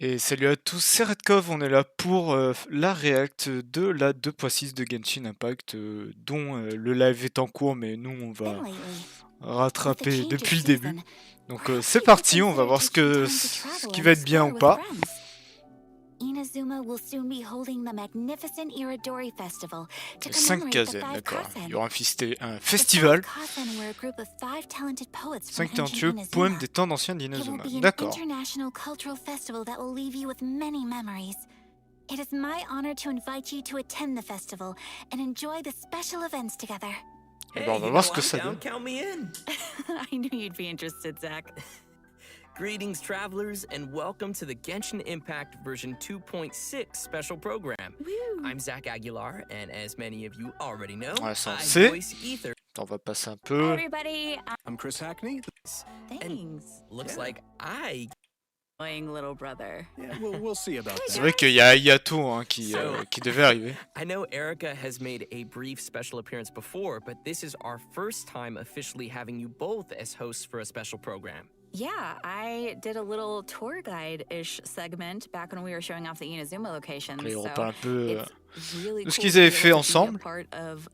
Et salut à tous, c'est Redcov, on est là pour la react de la 2.6 de Genshin Impact, dont le live est en cours, mais nous on va rattraper depuis le début. Donc c'est parti, on va voir ce qui va être bien ou pas. Inazuma will soon be holding the magnificent Iridori Festival to 5 commemorate the quinzaines, five d'accord. Il y Kazen. aura un festival. The five Kazen were a group of 5 talented poets from 5 ancient talentueux Inazuma. poèmes des temps d'anciens It will d'Inazuma. be an D'accord. international cultural festival that will leave you with many memories. It is my honor to invite you to attend the festival and enjoy the special events together. Hey, bon, on va voir ce que ça donne. Count me in. I knew you'd be interested, Zach. Greetings, travelers, and welcome to the Genshin Impact version 2.6 special program. Woo. I'm Zach Aguilar, and as many of you already know, Ouais, ça, on I sait. voice Ether. On va passer un Hi, peu. everybody. I'm Chris Hackney. Thanks. Looks Yeah. like I Annoying little brother. Yeah, we'll see about C'est that. vrai qu'il y a Ayato hein, qui devait arriver. know Erica has made a brief special appearance before, but this is our first time officially having you both as hosts for a special program. Yeah, I did a little tour guide-ish segment back when we were showing off the Inazuma locations. Allez, on So reparle un peu it's really de ce cool qu'ils to be avaient fait able to be a ensemble. part of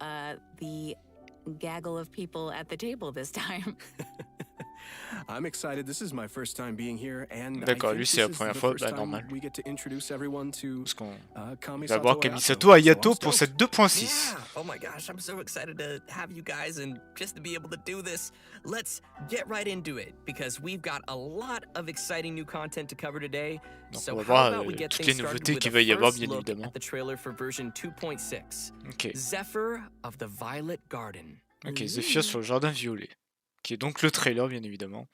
the gaggle of people at the table this time. I'm excited. This is my first time being here, and I D'accord, think lui, this c'est la is première the fois, first bah, time normal. we get to introduce everyone to Parce qu'on Kamisato va voir Ayato. Kamisato Ayato So I'm pour stoked. cette 2.6. Yeah. Oh my gosh, I'm so excited to have you guys and just to be able to do this. Let's get right into it because we've got a lot of exciting new content to cover today. Donc So on va how voir about we get toutes les things started nouveautés with qu'il a va y avoir first bien look évidemment. at the trailer for version 2.6. Ok, Zephyr of the Violet Garden. ok, Zephyr sur le jardin violet, qui est donc le trailer bien évidemment.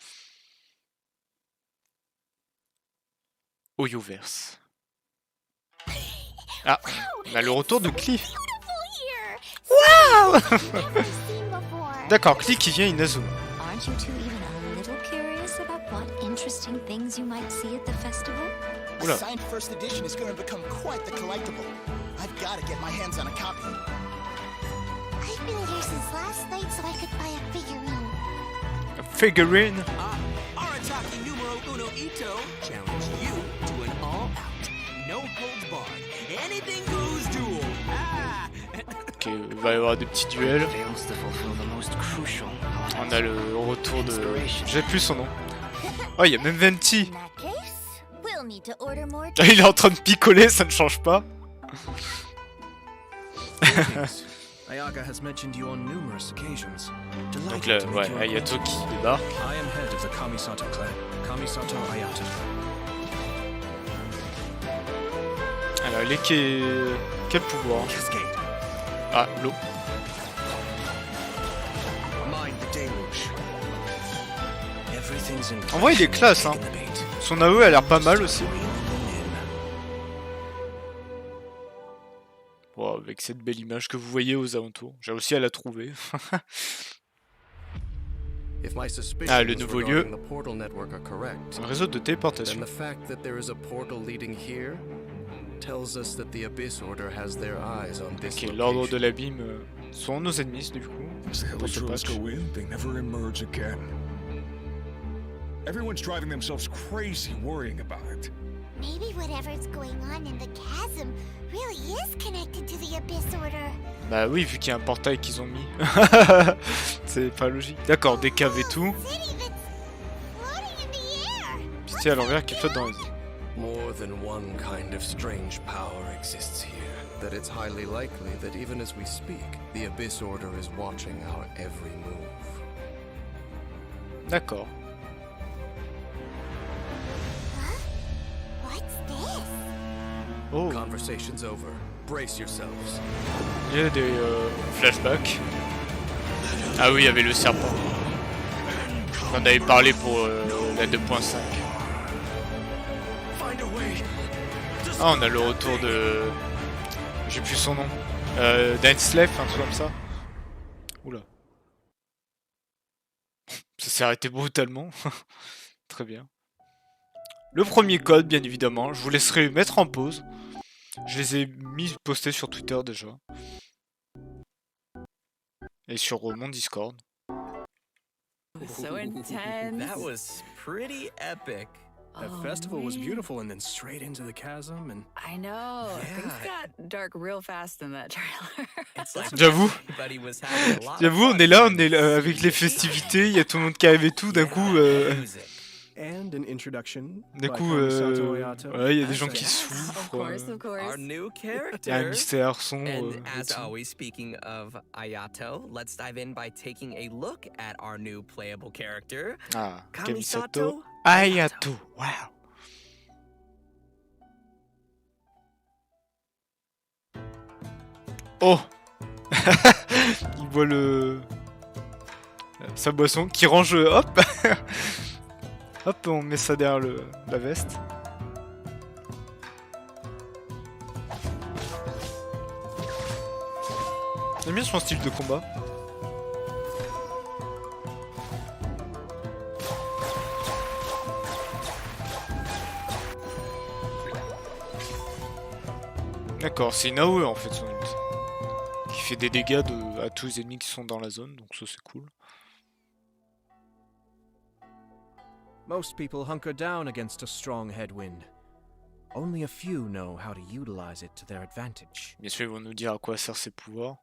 Oyoverse. Ah, on a le retour de Cliff. Waouh. D'accord, Cliff qui vient Inazuma. Aren't you two even a little curious about what interesting things you might see at the festival? Oula. A signed first edition is going to become quite the collectible. I've got to get my hands on a copy. I've been here since last night so I could buy a figurine. A figurine. Arataki numero uno Ito challenge you to an all-out, no holds barred, anything goes duel. Ah! Ok, il va y avoir des petits duels. Fails to fulfill the most crucial. On a le retour de... J'ai plus son nom. Oh, il y a même Venti. In that case, we'll need to order more. Il est en train de picoler, ça ne change pas. Greetings. Ayaka has mentioned you on numerous occasions. Donc Delighted là, to meet ouais, you in Ayato person. qui débarque. I am head of the Kamisato clan, Kamisato Ayato. Alors, il est quel pouvoir? Cascade. Ah, l'eau. Mind the deluge. Everything's in En vrai, il est classe, hein. Son AOE a l'air pas mal aussi. Wow, avec cette belle image que vous voyez aux alentours. J'ai réussi à la trouver. Ah, le nouveau lieu. Un Un réseau de téléportation. Ok, l'ordre de l'abîme sont nos ennemis du coup. Pour ce patch. go in, they never emerge again. Everyone's driving themselves crazy worrying about it. Maybe whatever's going on in the chasm really is connected to the Abyss Order. Bah oui, vu qu'il y a un portail qu'ils ont mis. C'est pas logique. D'accord, des caves et tout. City that's floating in the air. Pitié à l'envers qui flotte dans les airs. More than one kind of strange power exists here. That it's highly likely that even as we speak, the Abyss Order is watching our every move. D'accord. What's this? Oh, Conversation's over. Brace yourselves. il y a des flashbacks. Ah oui, il y avait le serpent. On en avait parlé pour la 2.5. Ah, on a le retour de... J'ai plus son nom. d'Enslave, un truc comme ça. Oula. Ça s'est arrêté brutalement. Très bien. Le premier code, bien évidemment. Je vous laisserai mettre en pause. Je les ai mis postés sur Twitter déjà. Et sur mon Discord. So intense. That was pretty epic. That festival was beautiful, and then straight into the chasm, and I know. Things got dark real fast in that trailer. J'avoue. Everybody was having a lot of J'avoue, on fun est là, during on est this avec les sweet festivités, il y a tout le monde qui arrive et tout, d'un coup... music. and an introduction. D'un by coup, Kamisato Ayato. ouais, il y a des gens As qui a- souffrent. Of course. Our new Il y a un character. mystère sombre. And et as tout. always, speaking of Ayato, let's dive in by taking a look at our new playable character, Ah, Kamisato Kamisato Ayato. Wow. Oh. Il voit sa boisson qui range. Hop. Hop, on met ça derrière la veste. J'aime bien son style de combat. D'accord, c'est une AOE en fait son ult. Qui fait des dégâts à tous les ennemis qui sont dans la zone, donc ça c'est cool. Most people hunker down against a strong headwind. Only a few know how to utilize it to their advantage. Bien sûr, ils vont nous dire à quoi servent ses pouvoirs.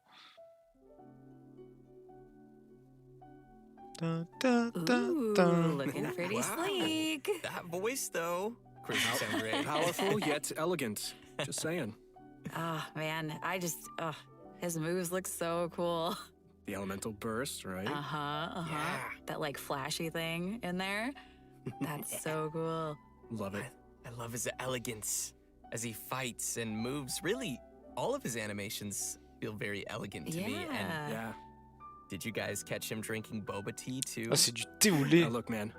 Ta, ta, ta, Ooh, ta. looking pretty Wow. sleek. That voice, though. Crazy sound great. Powerful yet elegant. Just saying. Oh, man. His moves look so cool. The elemental burst, right? Yeah. That, like, flashy thing in there. That's so cool. Love it. I love his elegance as he fights and moves. Really, all of his animations feel very elegant to me. And Yeah. did you guys catch him drinking boba tea too? Ah, c'est du thé au lait. Now look, man,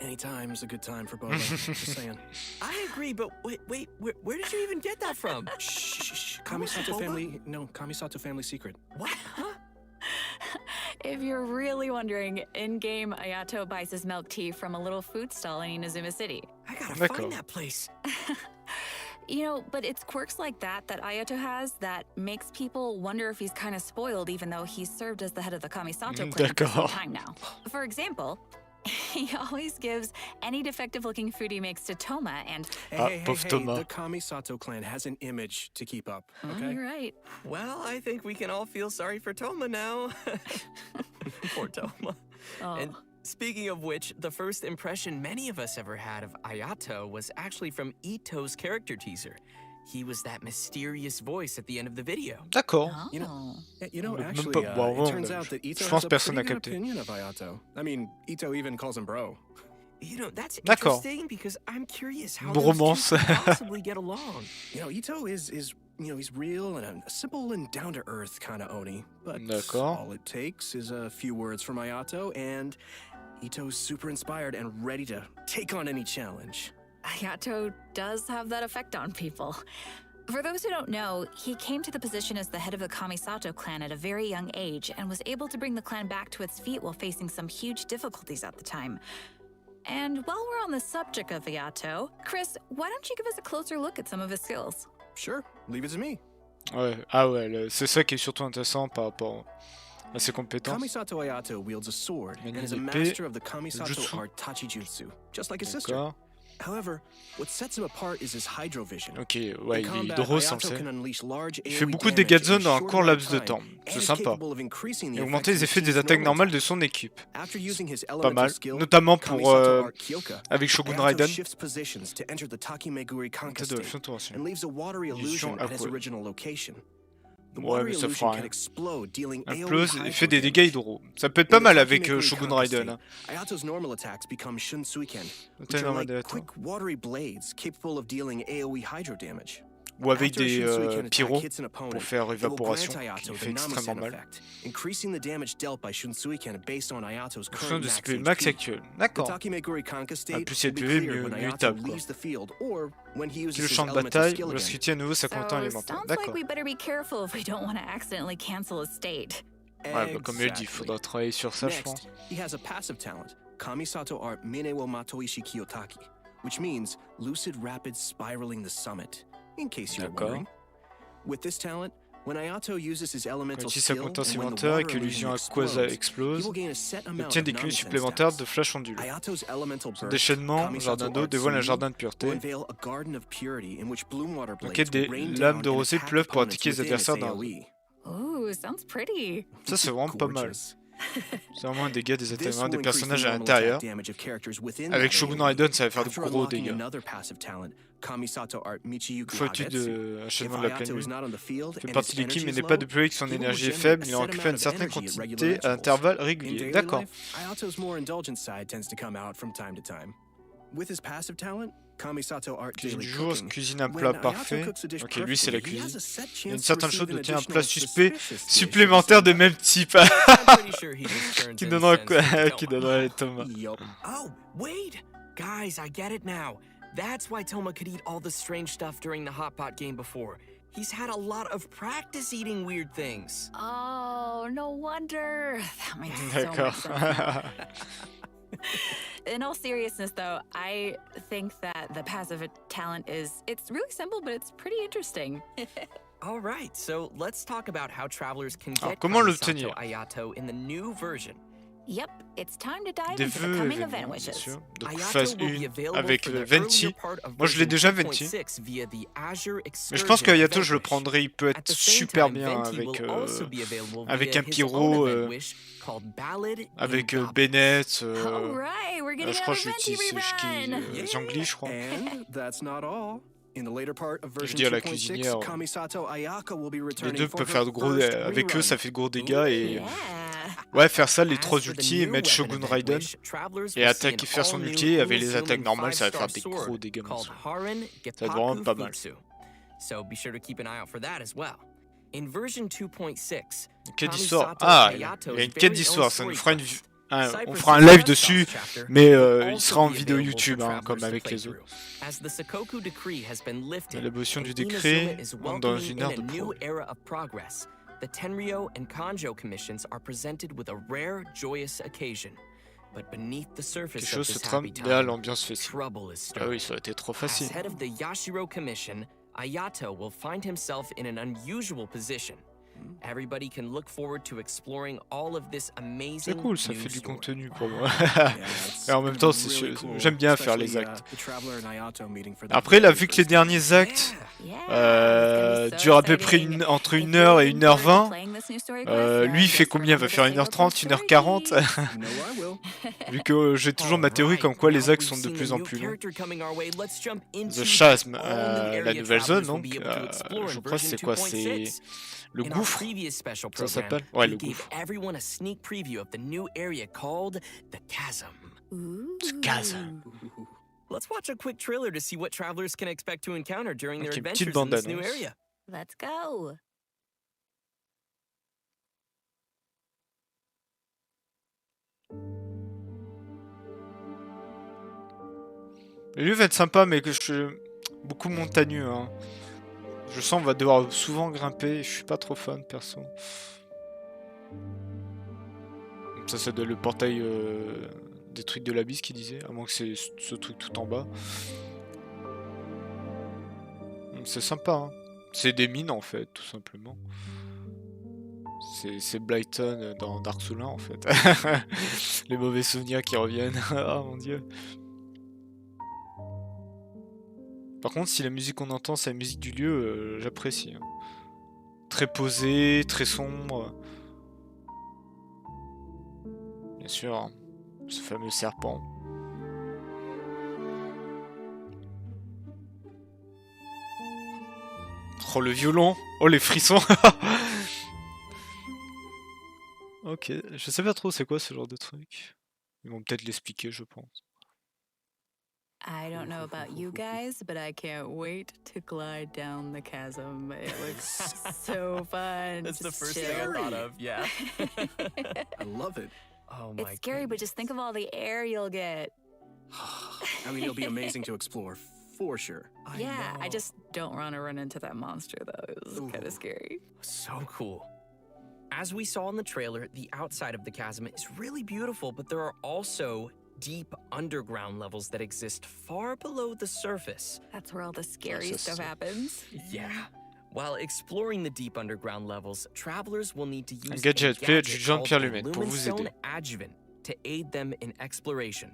anytime's a good time for boba. Just saying. I agree, but wait, where did you even get that from? Shh. Come on, Kamisato boba? family. No, Kamisato family secret. What? Huh? If you're really wondering, in-game Ayato buys his milk tea from a little food stall in Inazuma City. I gotta D'accord. find that place. You know, but it's quirks like that Ayato has that makes people wonder if he's kind of spoiled, even though he's served as the head of the Kamisato clan for some D'accord. time now. For example, he always gives any defective-looking food he makes to Toma, and Hey, pauvre Thomas. the Kamisato clan has an image to keep up, oh, okay? you're right. Well, I think we can all feel sorry for Toma now. Poor Toma. Oh. And speaking of which, the first impression many of us ever had of Ayato was actually from Ito's character teaser. He was that mysterious voice at the end of the video. D'accord. Oh. You know, Même actually, pas- bon, it turns bon, out that Ito je has pense a personne pretty n'a good capté. opinion of Ayato. I mean, Ito even calls him bro. You know, that's D'accord. interesting because I'm curious how Une those bromance. two could possibly get along. You know, Ito is he's real and a simple and down-to-earth kind of Oni. But D'accord. all it takes is a few words from Ayato, and Ito's super inspired and ready to take on any challenge. Ayato does have that effect on people. For those who don't know, he came to the position as the head of the Kamisato clan at a very young age and was able to bring the clan back to its feet while facing some huge difficulties at the time. And while we're on the subject of Ayato, Chris, why don't you give us a closer look at some of his skills? Sure, leave it to me. Ouais. Ah ouais, c'est ça qui est surtout intéressant par rapport à ses compétences. Kamisato Ayato wields a sword and is a Manie d'épée, master of the Kamisato jutsu. art Tachijutsu, just like his sister. D'accord. However, what sets him apart is his hydrovision. Ok, ouais, In il est combat, hydro, ça on le Ayato sait. can unleash large Il fait AoE beaucoup de damage dégâts de in zone a dans un short court amount laps of de time, temps. and C'est is sympa. capable of increasing the Et augmenter les effectiveness effets des of his attaques normal normales de attacks. son équipe. After using his Pas elemental mal. skill, Notamment pour Kamisato art Kyoka, avec Shogun Ayato Raiden. shifts positions to enter the Takimeguri Conca Peut-être de state Shuntorashi. and leaves a watery Illusion illusion at his aqua. original location. The Ouais, watery mais ça illusion fera can rien. explode, dealing AoE Implose et fait des hydro dégâts damage. hydro. Ça peut être In pas the mal avec Takimeguri Shogun Conca Raiden. state, Ayato's normal attacks become Shunsuiken, which Attaque are normale like d'Ayato. quick watery blades capable of dealing AoE hydro damage. Ou avec After a des Shunsuiken attack pyros hits an opponent, pour faire it will évaporation, grant qui Ayato fait the extrêmement Namasen mal. effect, increasing the damage dealt by Shunsuiken based on Ayato's En fonction current de max ses HP. max actuels. The D'accord. Takimeguri Conca state plus il y a will de be PV, clear mieux when il Ayato tape, quoi. leaves the field or when he uses Le his champ de elemental bataille skill lorsqu'il again. tient à nouveau sa compétence élémentaire. Sounds like D'accord. we better be careful if we don't want to accidentally cancel a state. Ouais, bah, comme il dit, il Exactly. faudra travailler sur ça, je pense. Next, he has a passive talent, Kamisato art Mine wo Matoishi Kiyotaki, which means lucid rapid spiraling the summit, in case you're D'accord. wondering. With this talent, When Ayato uses his Quand il elemental utilise sa skill, compétence and when the élémentaire et water que l'illusion illusion aqueuse explodes, he explose, will gain a set il amount obtient of des QI non-defense supplémentaires de stats. flash onduleux. Ayato's elemental Son burst, déchaînement, Kamisato jardin d'eau, Art dévoile un Sumi, jardin de will pureté. unveil a garden of purity in which bloom water blades Enquête des will rain lames down de and rosée attack pleuvent pour opponents attaquer les within its adversaires d'un. AoE. Ooh, sounds pretty. Ça, c'est vraiment pas mal. Gorgeous. C'est vraiment un dégât des This attaquants, will des increase the personnages à normal l'intérieur. attack damage of characters within Avec that Shogun AoE. Raiden, ça va faire de After gros unlocking dégâts. another passive talent, Kamisato Art Michiyuki Choix étude Hagetsu. de If achèvement de la pleine Ayato is lune. not on the field Fait and partie his de l'équipe mais energy n'est is pas low, déployé que son he will énergie est regenerate faible, a il en set récupère amount une of certaine energy at regular quantité à intervals. intervalles In réguliers. daily D'accord. life, Ayato's more indulgent side tends to come out from time to time. With his passive talent, Kamisato Art Cuisine Daily du jour, Cooking, cuisine un when plat Ayato parfait. cooks a dish Ok, lui c'est la perfectly, he has cuisine. a set Il y a une chance to certaine receive chose an d'obtenir un additional plat suspect suspicious dish supplémentaire de même type. I'm pretty sure he just turns Qui in donnera sense quoi to Qui Toma. donnera les tomates. Yup. Oh, wait! Guys, I get it now. That's why Toma could eat all the strange stuff during the hot pot game before. He's had a lot of practice eating weird things. Oh, no wonder. That makes so much D'accord. sense. In all seriousness, though, I think that the passive talent it's really simple, but it's pretty interesting. All right, so let's talk about how travelers can Alors, get comment Kamisato l'obtenir? Ayato in the new version. Yep, it's time to dive Des into the vœux, coming événements, event bien wishes. sûr. Donc Ayato phase will be 1 available avec for the Venti. earlier part of Moi je l'ai version déjà Venti. 2.6 via the Azure Mais je Excursion pense qu'Ayato event je le wish. prendrai, il peut At être the same super time, bien Venti will also be available avec via un his pyro, own event wish called Ballad in avec Goblin. Bennett. All right, we're getting Je crois que another Venti j'utilise rerun. Zhangli, je crois. And that's not all. In the later part of Je version dis à la 2.6, cuisinière. Kamisato Ayaka will be Les returning deux for peuvent her faire de gros. first Avec eux, rerun. ça fait de gros dégâts et. Yeah. Ouais, faire ça, les As 3 for the ultis et new mettre weapon Shogun event Raiden. wish, travelers Et will see attaquer, an faire son all-new ulti avec les attaques Uruzuman normales, ça va faire 5-star des gros sword dégâts. called Haran Ça va être vraiment Geppaku pas mal. Futsu. So be sure to keep an eye out for that as well. In version 2.6, Une quête d'histoire. Kamisato Ah, il y a Ayato's une quête very d'histoire. own Ça nous story fera quest. on Cypress' fera un live Trust dessus, chapter mais will il also sera en be vidéo available for YouTube, travelers comme to avec play les autres. through. As the Sakoku decree has been lifted, L'évolution du and décret Inazuma is entre dans welcoming une in ère a de new progrès. era of progress. The Tenryo and Kanjo commissions are presented with a rare, joyous occasion. But beneath the Quelque surface of chose se this trame happy derrière time, l'ambiance festive. trouble is Ah oui, stirring. ça aurait été trop As facile. head of the Yashiro Commission, Ayato will find himself in an unusual position. Everybody can look forward to exploring all of this amazing C'est cool, ça new fait du story. contenu pour moi. Yeah, it's Et en même gonna temps, be c'est really sûr- cool, j'aime bien faire les especially, actes. the Traveler and Ayato meeting for the Après, là, very vu que les first time. derniers actes Yeah, it's gonna be so durent à peu près exciting. entre If 1 you're heure et looking forward to 1h20, playing this new story quest, lui il fait just combien? Il va remember faire to save up those 1h30, 1h40 story You know I will. Vu que j'ai toujours ma théorie comme quoi les actes sont de plus en plus longs. The Chasm, la nouvelle zone, donc, je crois que c'est quoi? C'est le Gouffre, ça s'appelle? Ouais, le Gouffre. Everyone a sneak preview of the new area called the Chasm. The Chasm. Let's watch a quick trailer to see what travelers can expect to encounter during their Ok, une adventures petite in this new bande-annonce. area. Let's go. Le lieu va être sympa, mais que je beaucoup montagneux. Hein. Je sens qu'on va devoir souvent grimper. Je suis pas trop fan, perso. Ça doit être le portail des trucs de l'abysse qui disait, à moins que c'est ce truc tout en bas. C'est sympa. Hein. C'est des mines en fait, tout simplement. C'est Blyton dans Dark Souls 1 en fait. Les mauvais souvenirs qui reviennent. Oh mon dieu. Par contre, si la musique qu'on entend, c'est la musique du lieu, j'apprécie. Hein. Très posée, très sombre. Bien sûr, hein. Ce fameux serpent. Oh, le violon. Oh, les frissons. Ok, je sais pas trop c'est quoi ce genre de truc. Ils vont peut-être l'expliquer, je pense. I don't know about you guys, but I can't wait to glide down the chasm. It looks so fun. That's the Just first chill. thing I thought of, yeah. I love it. Oh my It's scary, but just think of all the air you'll get. I mean, it'll be amazing to explore, for sure. Yeah, I just don't want to run into that monster, though. It was kind of scary. So cool. As we saw in the trailer, the outside of the chasm is really beautiful, but there are also deep underground levels that exist far below the surface. That's where all the scary stuff happens. Yeah. While exploring the deep underground levels, travelers will need to use Un gadget a fait gadget du Jean-Pierre called a Lumet pour vous aider. Lumenstone adjuvant to aid them in exploration.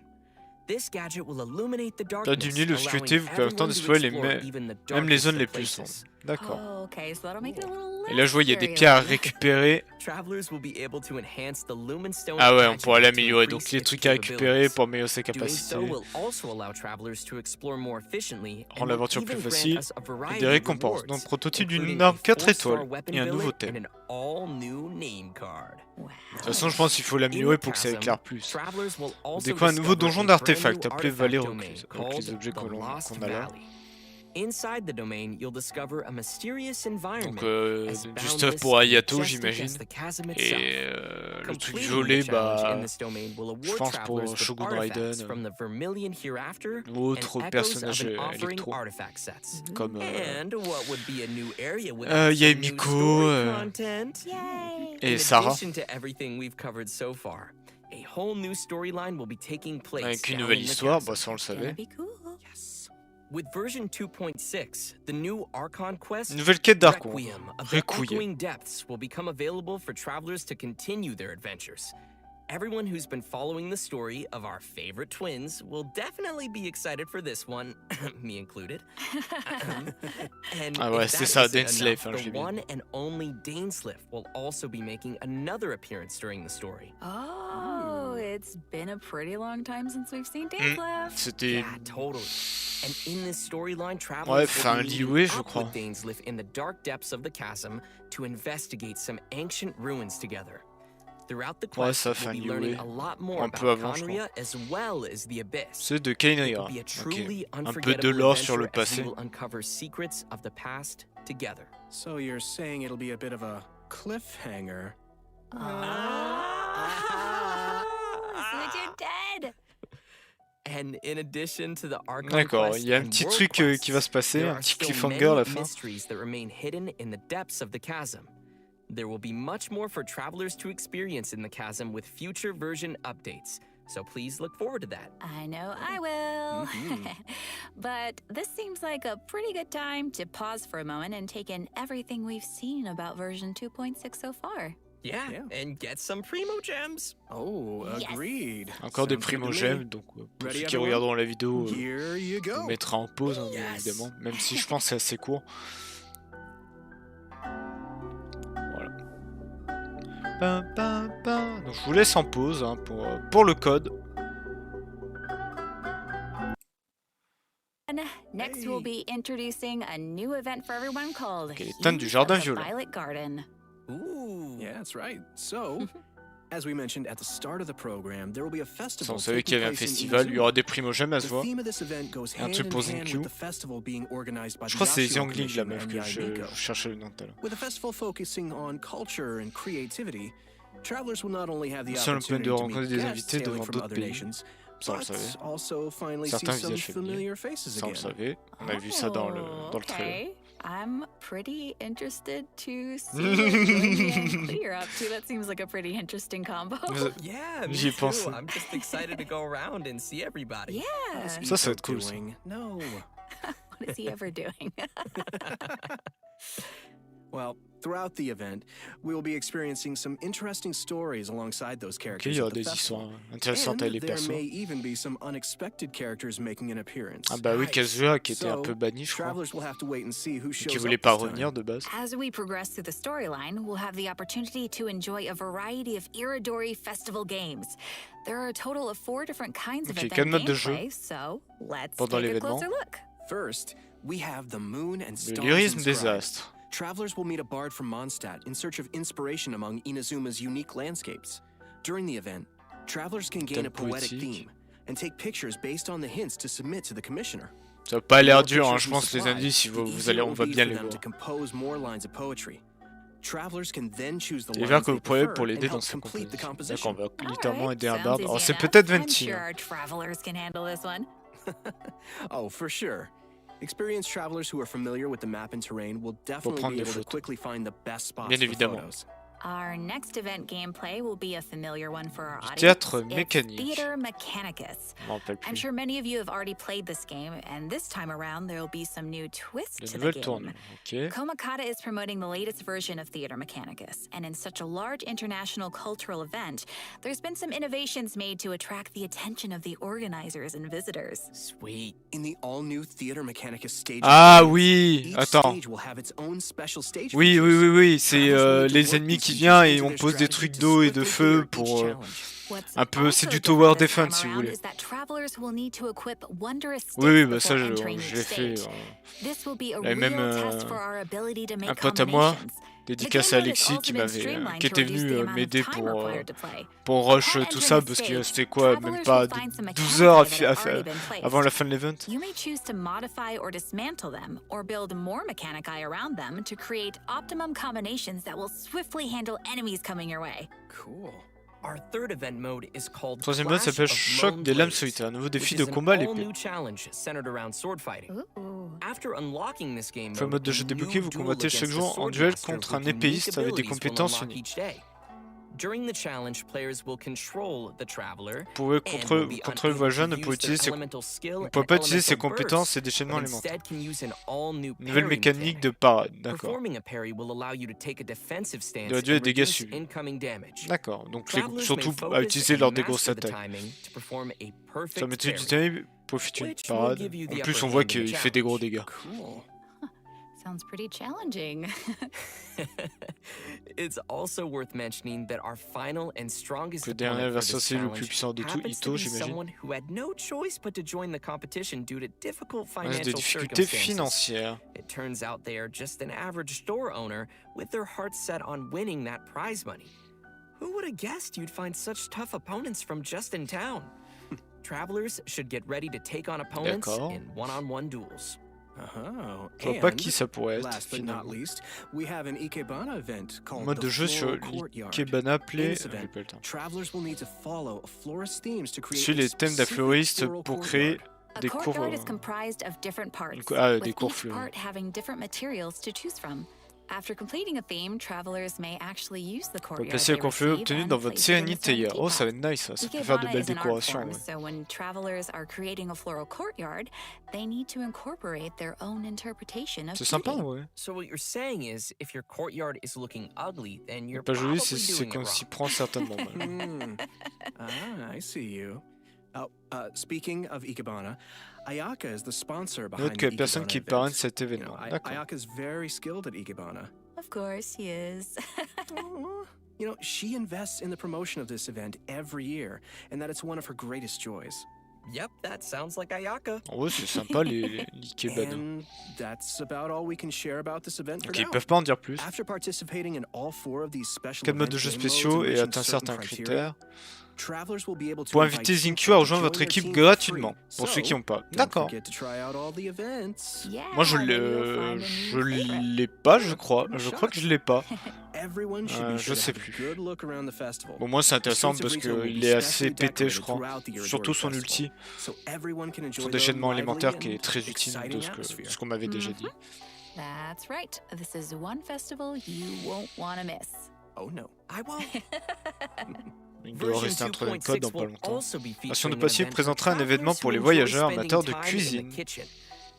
This gadget will illuminate the Dans darkness, diminuer l'obscurité, vous pouvez autant d'explorer même les zones les plus sombres. D'accord. Oh, okay, so that'll make it a little Et là, je vois, il y a less des pierres à scary. récupérer. Travelers will be able to enhance the Lumenstone Ah ouais, on adjuvant pourra to l'améliorer. Donc increase les its trucs à récupérer capabilities. pour améliorer ses Doing capacités. so will also allow travelers to explore more efficiently and Rendre will l'aventure plus even grant facile us a et variety des of récompenses. rewards, Donc prototype d'une including arme a 4 4-star étoiles weapon et un build nouveau thème. and an all-new name card. Wow. De toute façon, je pense qu'il faut l'améliorer pour que ça éclaire plus. Travelers will On also découvre un nouveau discover donjon a d'artefacts brand new appelé Vallée artifact domain Recluse, avec les called objets the qu'on Lost a là. Valley. Inside the domain, you'll discover a mysterious environment Donc as du boundless stuff pour and Ayato, majestic j'imagine. as the chasm itself. Et le truc Completing violet, the challenge in bah, this domain will je award pense travelers pour with Shogun artifacts Raiden from the Vermilion Hereafter ou autres and echoes personnages of an offering électro, artifact sets. comme And what would be a new area without il y a some new Emiko story content? Yay! et In Sarah, addition to everything we've covered so far, a whole new storyline will be taking place avec une down nouvelle in the histoire, castle. bah ça on le savait. That'd be cool. Yes. With version 2.6, the new Archon quest, Une nouvelle quête d'Archon. Requiem of the Requiem. Echoing Depths, will become available for travelers to continue their adventures. Everyone who's been following the story of our favorite twins will definitely be excited for this one, me included. And Ah ouais, if c'est that ça, isn't Dainsleif, enough, hein, je the l'ai one and only Dainsleif will also be making another appearance during the story. Oh, it's been a pretty long time since we've seen Dave left. C'était Yeah, totally. And in this storyline, ouais, travelers enfin will be Lioué, meeting je up crois. with Dainsleif in the dark depths of the chasm to investigate some ancient ruins together. Throughout the Ouais, quest, ça, we'll fin be Lioué. learning a lot more Un about peu avant, je crois. Conria as well as the Abyss. C'est de It Kainria. will be a Ok. truly Un peu de unforgettable lore sur le adventure as we passé. will uncover secrets of the past together. So you're saying it'll be a bit of a cliffhanger? Switch it dead. And in addition to the Archon D'accord, quest il y a un and petit world truc quests, qui va se passer, there un are petit still cliffhanger many à la fin. mysteries that remain hidden in the depths of the chasm. There will be much more for travelers to experience in the chasm with future version updates. So please look forward to that. I know I will. But this seems like a pretty good time to pause for a moment and take in everything we've seen about version 2.6 so far. Yeah, and get some primo gems. Oh, Yes. agreed. Encore des Sounds good to primogèmes, me. donc pour Ready, ceux qui everyone? regarderont la vidéo, Here you on go. mettra en pause, hein, bien Yes. évidemment, même si je pense que c'est assez court. Voilà. Donc je vous laisse en pause hein, pour le code. And next, we'll be introducing a new event for everyone called Ok, les teintes du Hues jardin of the violet. Violet Garden. Ooh. Yeah, that's right. So, as we mentioned at the start of the program, there will be a Ça, festival on savait qu'il y taking avait un place in festival, il y Inazuma. aura des primogèmes à se The voir. theme of this event goes Et un hand truc in pour hand Zenku. with the festival being organized by Je the crois que c'est Yashiro Xiangling la Commission meuf and que je Yaimiko. cherchais le nom tout à l'heure. With a festival focusing on culture and creativity, travelers will not only have the Seul opportunity de to rencontrer meet des guests invités hailing devant from d'autres other pays. nations, Ça, on le but savait. also finally see Certains some visages familiers. familiar faces Ça, on le again. savait. On a vu ça dans le trailer. Okay. I'm pretty interested to see what Lindy and Clee are up to. That seems like a pretty interesting combo. Yeah, me J'y ai too. pensé. I'm just excited to go around and see everybody. Yeah. Ça, ça va être cool. Ça. Doing? No. What is he ever doing? Well, throughout the event, we will be experiencing some interesting stories alongside those Ok, characters. il y aura at the des festival. histoires intéressantes avec les And there persos. may even be some unexpected characters making an appearance. Ah bah oui, Kazuya qui était un So, peu banni, je crois. travelers will have to wait and see who Et shows qui up voulait pas this time. revenir de base. As we progress through the storyline, we'll have the opportunity to enjoy a variety of Iridori festival games. There are a total of 4 different kinds of Ok, event 4 modes de jeu gameplay, so let's pendant take a l'événement. closer look. First, we have the moon and Le stars lyrisme des inscribed. astres. Travelers will meet a bard from Mondstadt in search of inspiration among Inazuma's unique landscapes. During the event, travelers can gain Thème a poetic poétique. theme and take pictures based on the hints to submit to the commissioner. Ça va pas l'air The more dur, hein. pictures Je we pense que les supply, indices, the vous easier allez, it on will va be bien for les them voir. to compose more lines of poetry. Travelers can then choose the Les lines vers que they vous pourrez prefer pour and l'aider dans help sa complete the composition. D'accord, composition. on va littéralement Alright, aider un sounds barde. easy Alors c'est enough. peut-être I'm 20. sure our travelers can handle this one. Oh, for sure. Experienced travelers who are familiar with the map and terrain will definitely prendre be des able to photos. quickly find the best spots Bien for évidemment. photos. Our next event gameplay will be a familiar one for our audience. Théâtre It's mécanique. Theater Mechanicus. Je m'en rappelle I'm plus. sure many of you have already played this game, and this time around there will be some new twist De to the nouvelles game. tournées. Ok. Komakata is promoting the latest version of Theater Mechanicus, and in such a large international cultural event, there's been some innovations made to attract the attention of the organizers and visitors. Sweet. In the all-new Theater Mechanicus stage, Ah oui, each attends. stage will have its own special stage Oui, oui, features. oui, oui, c'est Travelers will need to les work ennemis these qui features viennent et into on their pose des strategy trucs to d'eau et de swiftly feu clear pour each challenge. What's un peu, c'est also du different tower this time defense si vous around voulez. is that travelers will need to equip wondrous sticks Oui, oui, bah ça before entering je each l'ai fait. stage. This will be a J'avais même real test for our ability to un make pote à moi, combinations. dédicace The à game mode has Alexis, also qui been m'avait, streamlined qui to était reduce the venu amount of m'aider time required to play. pour rush Upon tout entering ça the parce que stage, c'était quoi, même travelers pas will find some 12 heures mechanics that have already been placed. avant la fin de l'event. You may choose to modify or dismantle them, or build more mechanici around them to create optimum combinations that will swiftly handle enemies coming your way. Cool. Our third event mode is called Troisième mode Clash s'appelle of Choc Lone des lames Blades, solitaires, un nouveau défi which de is an combat à l'épée. all-new challenge centered around sword fighting. After unlocking this game Sur le mode de jeu a débloqué, new vous duel combattez chaque against a jour en sword duel master contre un with unique épéiste avec des abilities will compétences unlock uniques. each day. During the challenge, players will control the traveler Vous pouvez and will be contrôler unable voyageurs, to ne pouvez use their utiliser ses elemental skill Vous ne and pouvez pas utiliser ses elemental compétences bursts, et déchaînements but élémentaires. instead can use an all-new Nouvelle parry mécanique de mechanic. parade, d'accord. Performing a parry will allow you to take a defensive stance De and réduire les dégâts reduce subis. incoming damage. D'accord, donc Travelers surtout may à focus utiliser and lors des master grosses the attaques. timing to perform a Sur perfect métier du parry, timing, profite une which will parade. give you En the plus, upper on voit hand in the qu'il fait des gros challenge. dégâts. Cool. Sounds pretty challenging. It's also worth mentioning that our final and strongest Le dernier opponent for adversaire, this c'est le challenge plus puissant de tout, happens to Ito, be j'imagine. someone who had no choice but to join the competition due to difficult Des financial difficultés circumstances. financières. It turns out they are just an average store owner with their hearts set on winning that prize money. Who would have guessed you'd find such tough opponents from just in town? Travelers should get ready to take on opponents D'accord. in one-on-one duels. Oh, Je vois pas and qui ça pourrait être, last but not finalement. least, we have an Ikebana event called Mode the de jeu sur Floral Courtyard. l'Ikebana In appelé... this J'ai event, pas le temps. travelers will need to follow a florist themes to create Suis a les thèmes d'un specific fleuriste floral pour créer A des cours... courtyard is comprised of different parts, des with cours each fleuris. part having different materials to choose from. After completing a theme, travelers may actually use the Vous courtyard placez les they cours fleuris receive obtenus and dans votre place it in the sérénité hier. serenity Oh, ça va pot. être nice, ça peut faire de Ikebana belles is an art décorations. form, Ouais. so when travelers are creating a floral courtyard, they need to incorporate their own interpretation of C'est sympa, beauty. ouais. So what you're saying is, if your courtyard is looking ugly, then you're Pas joli, probably c'est doing qu'on it s'y wrong. prend certainement mal. I see you. Oh, speaking of Ikebana, Ayaka is the sponsor behind Note que the la personne Ikebana qui event. parraine cet You know, événement. D'accord. Ayaka's very skilled at Ikebana. Of course, he is. You know, she invests in the promotion of this event every year, and that it's one of her greatest joys. Yep, that sounds like Ayaka. En vrai, c'est sympa l'Ikebana. And that's about all we can share about this event for Donc ils now. peuvent pas en dire plus. After participating in all 4 of these special 4 modes de event jeu game modes spéciaux and et reaching atteint certain certains criteria, critères. travelers will be able to Pour invite inviter people Zincu à to rejoindre join votre their équipe team for gratuitement. free. Pour ceux qui So, n'ont pas. don't D'accord. forget to try out all the events. Yeah, Moi je maybe you'll find a je new favorite. l'ai pas, je crois. Je crois que je l'ai pas. Everyone should be Je sure to sais have a plus. good look around the festival. Bon, moi c'est intéressant The streets of parce Rito will qu'il be est assez specially pété, je decorated crois. throughout the Aujourd'hui Surtout son festival, ulti. so everyone can enjoy Son their déchaînement lively élémentaire qui and est très utile exciting de atmosphere. ce qu'on m'avait déjà dit. That's right. This is one festival you won't want to miss. Oh no. I won't. Il doit rester un troisième code dans pas longtemps. also be Version de featuring an passif event présentera un for événement travelers pour who les enjoy voyageurs spending amateurs de time in the cuisine. kitchen.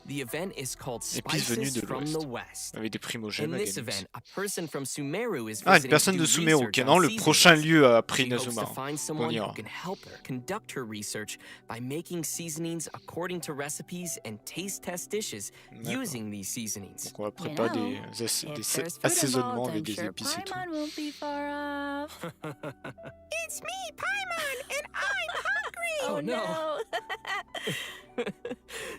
The event is called Épices venues Spices de from l'Ouest. the West. Avec des primogènes In à this gagner. event, a person from Sumeru is Ah, une visiting personne to de do Sumeru, research qui est on dans le seasonings. prochain lieu après She hopes to Inazuma. find On someone who ira. can help her conduct her research by making seasonings according to recipes and taste test dishes D'accord. using these seasonings. Donc on va préparer des If there's food assaisonnements involved, avec I'm des sure épices et tout. Paimon won't be far off. It's me, Paimon, and I'm hungry! Oh no!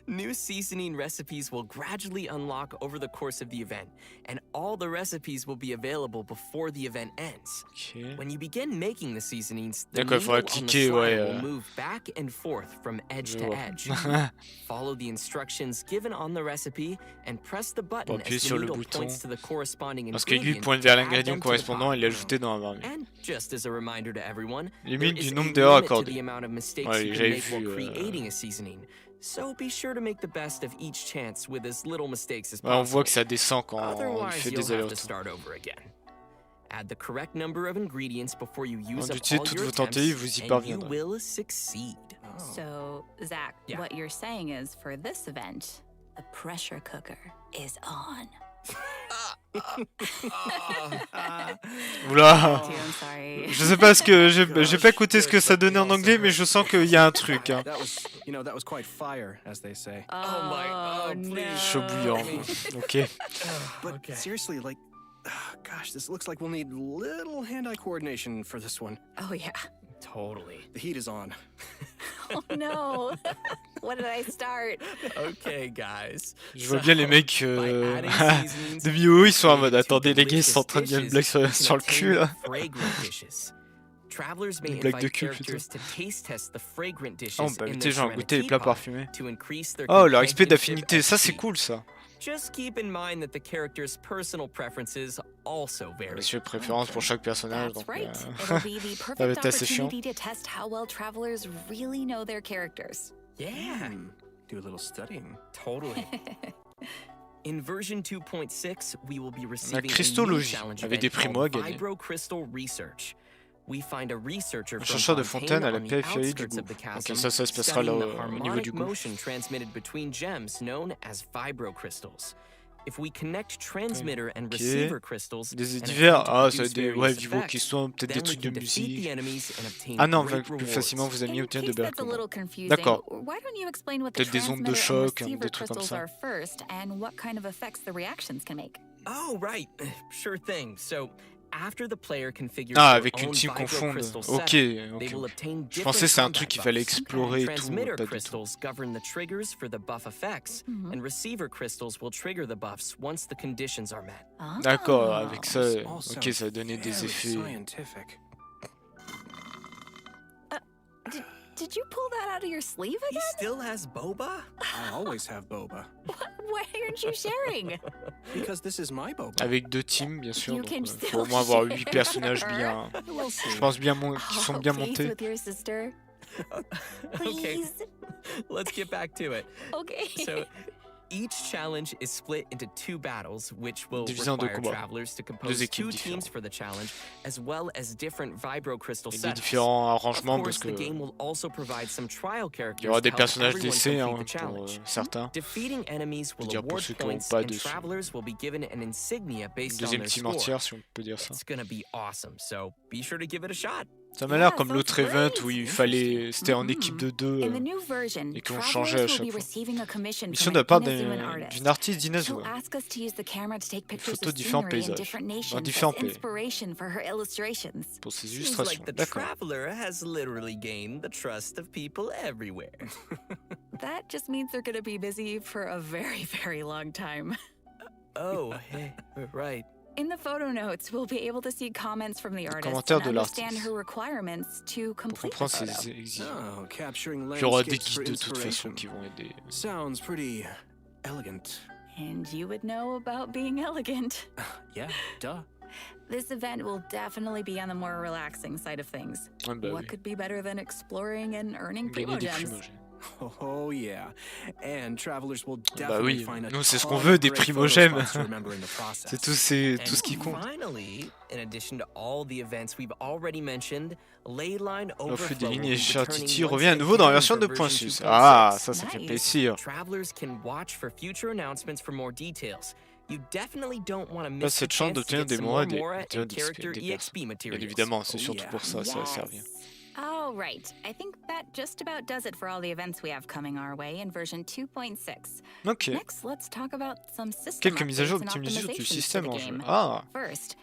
New seasoning recipes will gradually unlock over the course of the event, and all the recipes will be available before the event ends. Ok. When you begin making the seasonings, the D'accord, il faudra needle on the cliquer, slider ouais, will move back and forth from edge Je to vois. edge. Follow the instructions given on the recipe and press the button Appuyer as the sur le needle bouton. points to the corresponding Parce qu'aiguille ingredient pointe vers to add l'ingrédient them to the correspondant pot. et l'ajouter dans la marmite. And just as a reminder to everyone, Limite there du is nombre a d'erreurs limit to accordées. the amount of mistakes Ouais, you can j'avais make while vu, creating a seasoning. So be sure to make the best of each chance with as little mistakes as Ouais, on possible. voit que ça descend quand il Otherwise, fait you'll des have to allers-retours. start over again. Add the correct number of ingredients before you use up d'utiliser all toutes your vos attempts, tentatives, vous y and you parviendrez. will succeed. So, Zach, Yeah. what you're saying is for this event, the pressure cooker is on. Oula. Dude, I'm sorry. Je sais pas ce que j'ai pas écouté ce que ça donnait en anglais, mais je sens qu'il y a un truc. Hein. That was, that was quite fire, as they say. Oh, no. Chaud bouillant. Ok. But seriously, like, gosh, this looks like we'll need little hand-eye coordination for this one. Oh, yeah. Totally. The heat is on. Oh, no. What did I start? Okay, guys. Je vois bien les mecs by adding seasonings de vidéo, ils sont en mode into attendez les gars, ils sont en train de dire une blague delicious sur le dishes, cul là. you can obtain fragrant dishes. Travelers may Une blague de invite cul, characters to taste test the fragrant dishes Oh, on peut in inviter their les gens à ceramic goûter les plats teapot parfumés. to increase their Oh, leur XP companionship d'affinité, ça c'est XP. cool ça. Just keep in mind that the character's personal preferences also vary. Bien sûr, préférence pour chaque personnage. That's Donc, right. It'll be the ça va être perfect assez chiant. opportunity to test how well travelers really know their characters. Yeah, Do a little studying. totally. In version 2.6, we will be receiving a new Christologie, challenge avec event des primo à called gagner. Vibro Crystal Research. We find a researcher Un from chercheur de fontaine à la on the périphérie du outskirts of the gouffre. chasm, Ok, ça se passera là studying the au niveau harmonic du gouffre. motion transmitted between gems known as vibro crystals. If we connect transmitter and Ok. receiver crystals Des and divers, attempt to ah, ça va produce être des various vivos qui effects, sont peut-être des then we trucs de can defeat the musique. enemies and obtain Ah non, great plus rewards. facilement vos amis In obtiennent de case belles that's a little commandes. confusing, D'accord. why don't you explain what the Peut-être des ondes de transmitter and choc, receiver des trucs comme crystals ça. are first, and what kind of effects the reactions can make? Oh, right. Sure thing. So, after the player configures Ah, their avec une own team vibro confondre. crystal Ok, setup, they ok. will obtain Je pensais que c'est un truc qu'il fallait different explorer et tout, Transmitter pas du tout. crystals govern the triggers for the buff effects, and receiver crystals will trigger the buffs once the conditions are met. D'accord, Ah. avec ça, This all ok, sounds ça va donner des very effets. scientific. Did you pull that out of your sleeve He again? still has boba? I always have boba. Why aren't you sharing? Because this is my boba. Avec deux teams, bien sûr. You Donc, can faut still au moins avoir share. 8 personnages bien. We'll see. Je pense bien qui sont Oh, bien please, montés. with your sister. Okay, Please. let's get back to it. Okay. So, each challenge is split into two battles, which will Divisé en deux require combats. travelers to Deux compose équipes two teams différentes. for the challenge, as well as different vibro crystal Et des setups. différents Of arrangements course, parce que the game will also provide some trial il characters y aura des to help personnages everyone d'essai complete hein, the pour challenge. certains. Defeating enemies will dire pour award ceux qui n'auront points, pas and dessus. travelers will be given an insignia based Une on deuxième their team score. entière, si on peut dire ça. It's gonna be awesome, so be sure to give it a shot. Ça m'a l'air Yeah, comme sounds l'autre event great. où il fallait, c'était en équipe de deux. In the new version, et qu'on changeait à travelers will chaque be fois. receiving a commission Mission from de la an part Inazuman artist. d'une artiste She'll d'Inazuma. ask us to use the camera to take pictures photos of différents scenery in paysages, different dans nations différents as pays. inspiration for her illustrations. Pour ses Seems illustrations. like the D'accord. traveler has literally gained the trust of people everywhere. That just means they're going to be busy for a very, very long time. Oh, hey, right. In the photo notes, we'll be able to see comments from the artist commentaires and de understand l'artiste. her requirements to Pour complete the comprendre photo. ses exigences. Oh, capturing Il y aura des landscapes for guides de toute façon inspiration. qui vont aider. Sounds pretty elegant. And you would know about being elegant. Yeah, duh. This event will definitely be on the more relaxing side of things. Ouais, bah What oui. could be better than exploring and earning Gagner primo des gems? primogènes. Oh yeah, and travelers will Bah definitely oui, find a nous c'est ce qu'on ton veut, of des great photo primogèmes. spots to remember in the process. C'est tout ce qui And compte. finally, in addition to all the events we've already mentioned, Leyline L'offre des Overflow will lignes be cher returning Titi once revient à nouveau again dans la version for 2.6. version Ah, 2.6. ça fait Nice. plaisir. Travelers can watch for future announcements for more details. You definitely don't want to Pas miss the cette chance chance to d'obtenir get des some moras more des Mora and character des EXP Bien materials. évidemment, c'est Oh, surtout yeah. pour ça, ça va servir. All right. I think that just about does it for all the events we have coming our way in version 2.6. Ok. Next, let's talk about some system Quelques mises à jour updates and optimisées du optimizations to système the en jeu. game. Ah, First,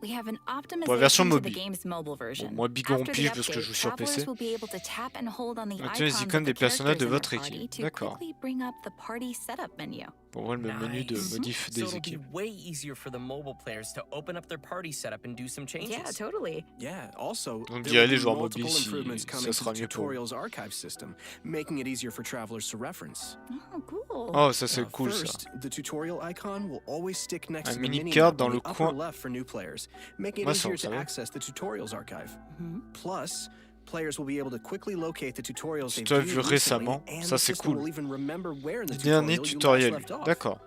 we have an pour la version optimization to the mobile. game's mobile version. Bon, moi, bigon After the pige parce que update, je joue sur travelers PC. will be able to tap and hold on the Obtenez les icons icônes of des the personnages de characters in votre their party équipe. to D'accord. quickly bring up the party setup menu. Pour voir le menu de Nice. modif So des it'll be équipes. way easier for the mobile players to open up their party setup and do some changes. Yeah, totally. Yeah, also, Donc, there y a will les be joueurs multiple mobiles, improvements ça coming sera to the mieux pour eux. tutorials archive system, making it easier for travelers to reference. Oh, cool. Oh, ça c'est Now, cool ça. first, the tutorial icon will always stick next Un to the mini mini carte map dans in le the upper coin. left for new players, making it Ouais, ça, on easier to savait. access the tutorials archive. Mhm. Plus, players will be able to quickly locate the tutorials Si they've tu as viewed vu recently, récemment, and ça the c'est system cool. will even remember where in the Du dernier tutorial you last tutoriel, left off. d'accord.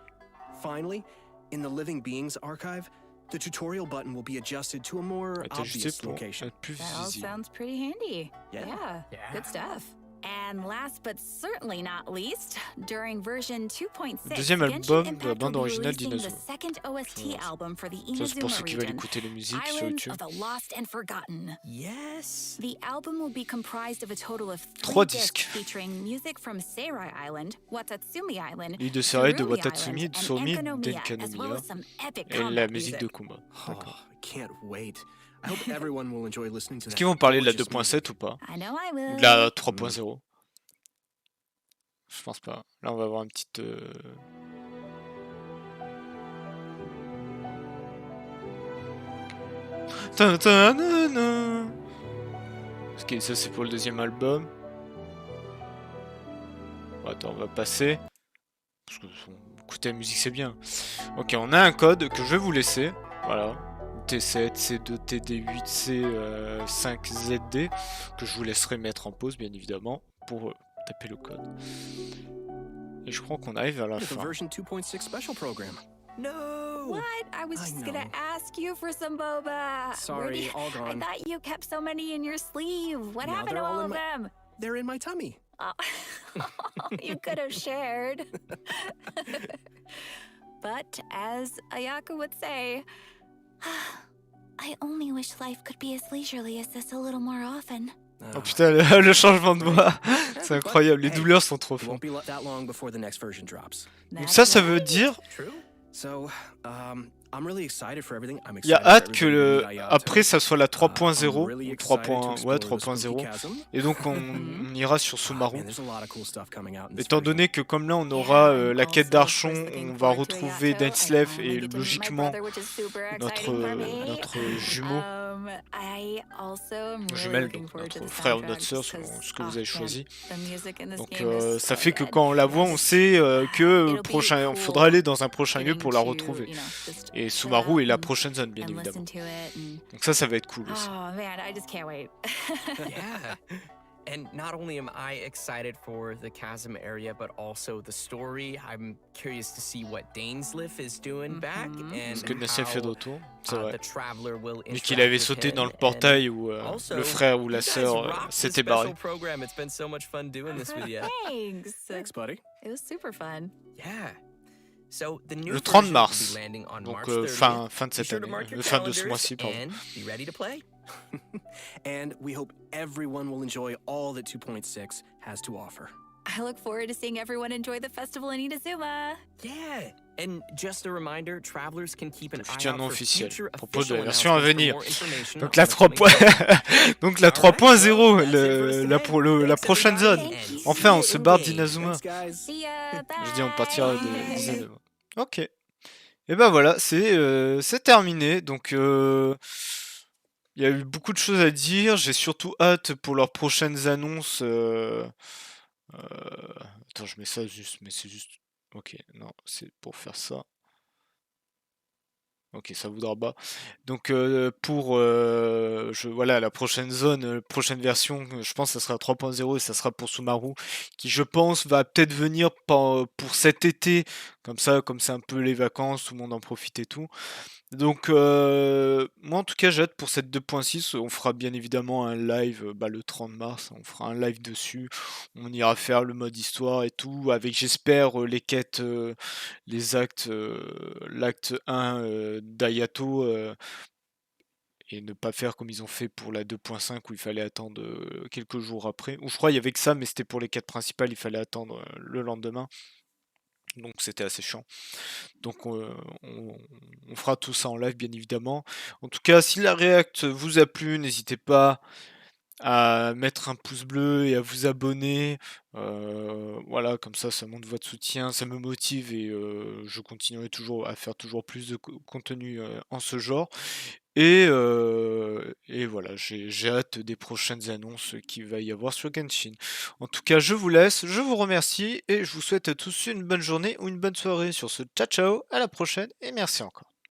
Finally, in the Living Beings archive, The tutorial button will be adjusted to a more ajusté obvious pour location. être plus That all visible. sounds pretty handy. Yeah. Good stuff. And last but certainly not least, during version 2.6, Deuxième Genshin album de la Impact bande will be originale releasing the d'Inazuma. second OST album for the Ça, c'est Inazuma pour ceux qui veulent region, écouter les musiques sur Islands YouTube. of the Lost and Forgotten. Yes. The album will be comprised of a total of 3 3 discs disques. featuring music from Seirai Island, Watatsumi Island, L'île de Serai, de Tsurumi Watatsumi, Island, Tsomi, and Enkanomiya, as well d'Enkanomiya. as some epic Et la combat musique de music. combat. Oh, I can't wait. I hope everyone will enjoy listening to Est-ce that. qu'ils vont parler de la gorgeous 2.7 ou pas? I know I will. Ou de la 3.0? Je pense pas. Là, on va avoir une petite... Ok, ça c'est pour le deuxième album. Attends, on va passer. Parce que écouter la musique c'est bien. Ok, on a un code que je vais vous laisser. Voilà. T7, C2, TD8, C5ZD. Que je vous laisserai mettre en pause, bien évidemment, pour taper le code. Et je crois qu'on arrive à la The fin. version 2.6 special program. No. What? I was just gonna ask you for some boba. Sorry, all I gone. thought you kept so many in your sleeve. What Now happened they're to all all in of my- them? They're in my tummy. Oh. You could have shared. But as Ayako would say, I only wish life could be as leisurely as this a little more often. Oh putain, le changement de voix, c'est incroyable, les douleurs sont trop It fortes. won't be that long before the next version drops. Donc ça veut dire, True. So, I'm really excited for everything. I'm il y a excited for hâte que everybody to le meet Ayato. après ça soit la I'm 3.0, really ou excited to 3. Ouais, explore the 3.0, spooky chasm. et donc on ira sur Oh, Sumaru. man, there's a lot of cool stuff coming out in this Étant version. donné que comme là on aura Yeah, I'm la quête also, of d'Archon, course, looking on va forward to retrouver Ayato. I Denslev finally et get to meet my logiquement brother, which is super notre, exciting for me. notre jumeau, I also am really jumelle, looking donc forward to notre the frère ou soundtrack notre sœur, just selon 'cause, ce que vous oh, avez man, choisi. the music in this Donc game is ça so fait que good. quand on la voit, on Yes. sait que It'll be prochain, cool faudra aller dans un prochain lieu getting pour la to, retrouver. you know, just Et chill Sumaru out est la and- prochaine zone, bien and évidemment. listen to it and- Donc ça va être cool aussi. Oh man, I just can't wait. Yeah. And not only am I excited for the chasm area, but also the story. I'm curious to see what Dainsleif is doing back and Ce que Nassif fait de how retour, c'est vrai. the traveler will Vu qu'il interact avait with sauté dans le him. portail où And also, le frère ou la you guys sœur rock the s'était special barré. program. It's been so much fun doing this with you. Thanks. Thanks, buddy. It was super fun. Yeah. So the new Le 30 version mars. will be landing on Donc March 30th. fin de Be cette sure to année, mark your fin de ce calendars mois-ci, pardon. and be ready to play. And we hope everyone will enjoy all that 2.6 has to offer. I look forward to seeing everyone enjoy the festival in Inazuma. Yeah. And just a reminder, travelers can keep an eye Futur out non for officiel, future à propos de la official version à announcements venir. for more information Donc on la the 3. coming Donc la All right, 3.0, well, that's it for us la, today. la Thanks, prochaine zone. everybody, and Enfin, on see se you barre in game. d'Inazuma. Thanks, guys. See ya. Bye. Je dis on partira de Inazuma. Ok. Et ben voilà, c'est terminé. Donc il y a eu beaucoup de choses à dire. J'ai surtout hâte pour leurs prochaines annonces. Attends, je mets ça juste, mais c'est juste. Ok, non, c'est pour faire ça. Ok, ça voudra pas. Donc pour voilà, la prochaine zone, prochaine version, je pense que ça sera 3.0 et ça sera pour Sumaru, qui je pense va peut-être venir pour cet été, comme ça, comme c'est un peu les vacances, tout le monde en profite et tout. Donc moi en tout cas j'ai hâte pour cette 2.6, on fera bien évidemment un live le 30 mars, on fera un live dessus, on ira faire le mode histoire et tout, avec j'espère les quêtes, les actes, l'acte 1 d'Ayato, et ne pas faire comme ils ont fait pour la 2.5 où il fallait attendre quelques jours après, ou je crois il y avait que ça mais c'était pour les quêtes principales, il fallait attendre le lendemain. Donc c'était assez chiant. Donc on fera tout ça en live bien évidemment. En tout cas, si la React vous a plu, n'hésitez pas à mettre un pouce bleu et à vous abonner. Voilà, comme ça montre votre soutien, ça me motive et je continuerai toujours à faire toujours plus de contenu en ce genre. Et voilà, j'ai hâte des prochaines annonces qu'il va y avoir sur Genshin. En tout cas, je vous laisse, je vous remercie et je vous souhaite à tous une bonne journée ou une bonne soirée. Sur ce, ciao ciao, à la prochaine et merci encore.